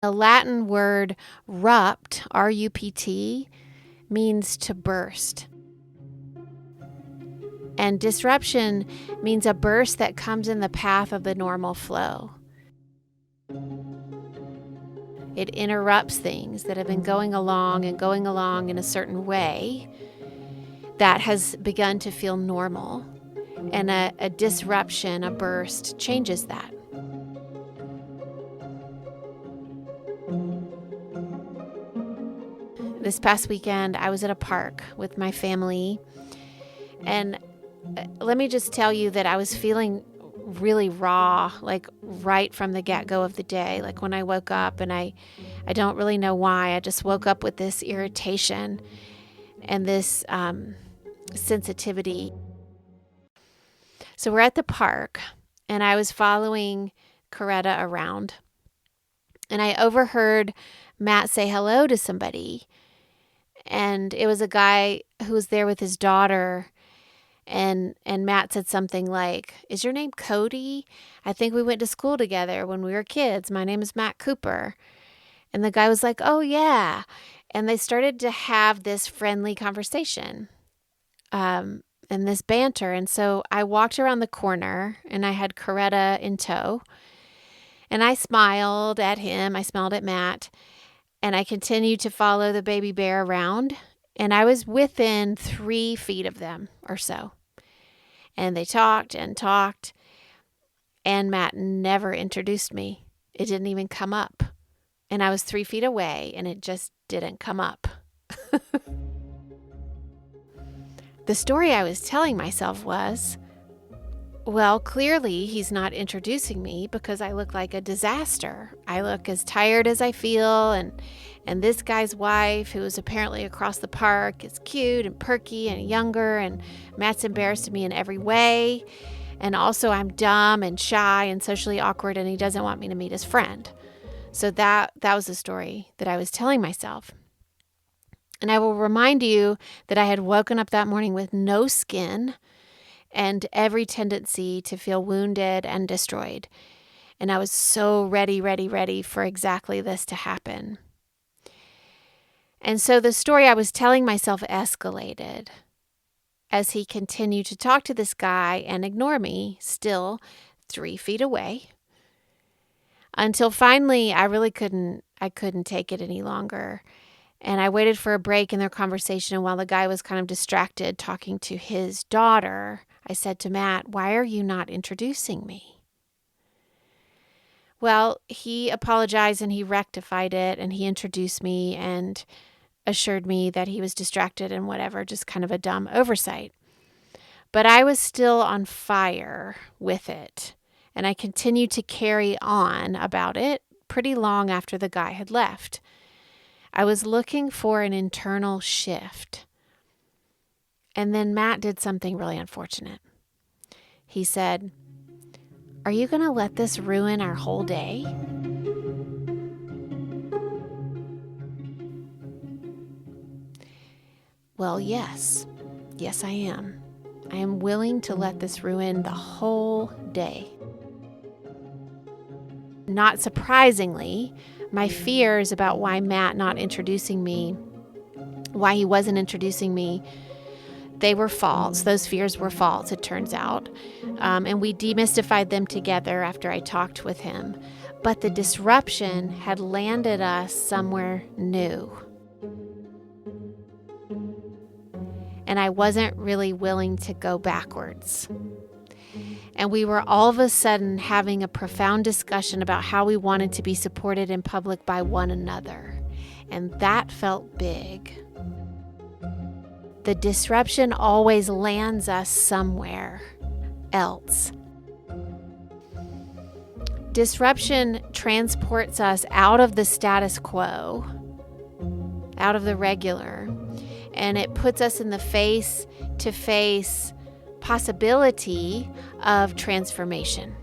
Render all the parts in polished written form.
The Latin word rupt, R-U-P-T, means to burst. And disruption means a burst that comes in the path of the normal flow. It interrupts things that have been going along in a certain way that has begun to feel normal. And a disruption, a burst, changes that. This past weekend, I was at a park with my family, and let me just tell you that I was feeling really raw, like right from the get-go of the day. Like when I woke up, and I don't really know why, I just woke up with this irritation and this sensitivity. So we're at the park, and I was following Coretta around, and I overheard Matt say hello to somebody. And it was a guy who was there with his daughter. And Matt said something like, "Is your name Cody? I think we went to school together when we were kids. My name is Matt Cooper." And the guy was like, "Oh, yeah." And they started to have this friendly conversation and this banter. And so I walked around the corner, and I had Coretta in tow. And I smiled at him. I smiled at Matt. And I continued to follow the baby bear around, and I was within 3 feet of them or so. And they talked and talked, and Matt never introduced me. It didn't even come up. And I was 3 feet away, and it just didn't come up. The story I was telling myself was, well, clearly he's not introducing me because I look like a disaster. I look as tired as I feel, and this guy's wife, who is apparently across the park, is cute and perky and younger, and Matt's embarrassed of me in every way. And also I'm dumb and shy and socially awkward, and he doesn't want me to meet his friend. So that was the story that I was telling myself. And I will remind you that I had woken up that morning with no skin and every tendency to feel wounded and destroyed. And I was so ready for exactly this to happen. And so the story I was telling myself escalated as he continued to talk to this guy and ignore me, still 3 feet away, until finally I couldn't take it any longer. And I waited for a break in their conversation, and while the guy was kind of distracted talking to his daughter, I said to Matt, "Why are you not introducing me?" Well, he apologized and he rectified it, and he introduced me and assured me that he was distracted and whatever, just kind of a dumb oversight. But I was still on fire with it, and I continued to carry on about it pretty long after the guy had left. I was looking for an internal shift. And then Matt did something really unfortunate. He said, "Are you going to let this ruin our whole day?" Well, yes. Yes, I am. I am willing to let this ruin the whole day. Not surprisingly, my fears about why he wasn't introducing me, they were false. Those fears were false, it turns out. And we demystified them together after I talked with him. But the disruption had landed us somewhere new. And I wasn't really willing to go backwards. And we were all of a sudden having a profound discussion about how we wanted to be supported in public by one another. And that felt big. The disruption always lands us somewhere else. Disruption transports us out of the status quo, out of the regular, and it puts us in the face-to-face possibility of transformation.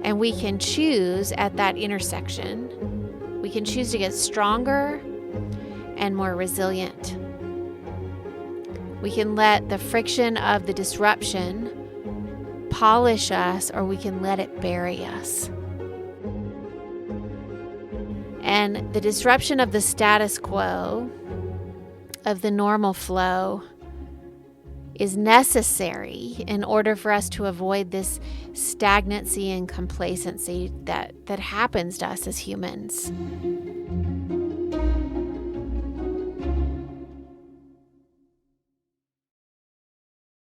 And we can choose at that intersection. We can choose to get stronger and more resilient. We can let the friction of the disruption polish us or we can let it bury us. And the disruption of the status quo, of the normal flow, is necessary in order for us to avoid this stagnancy and complacency that happens to us as humans.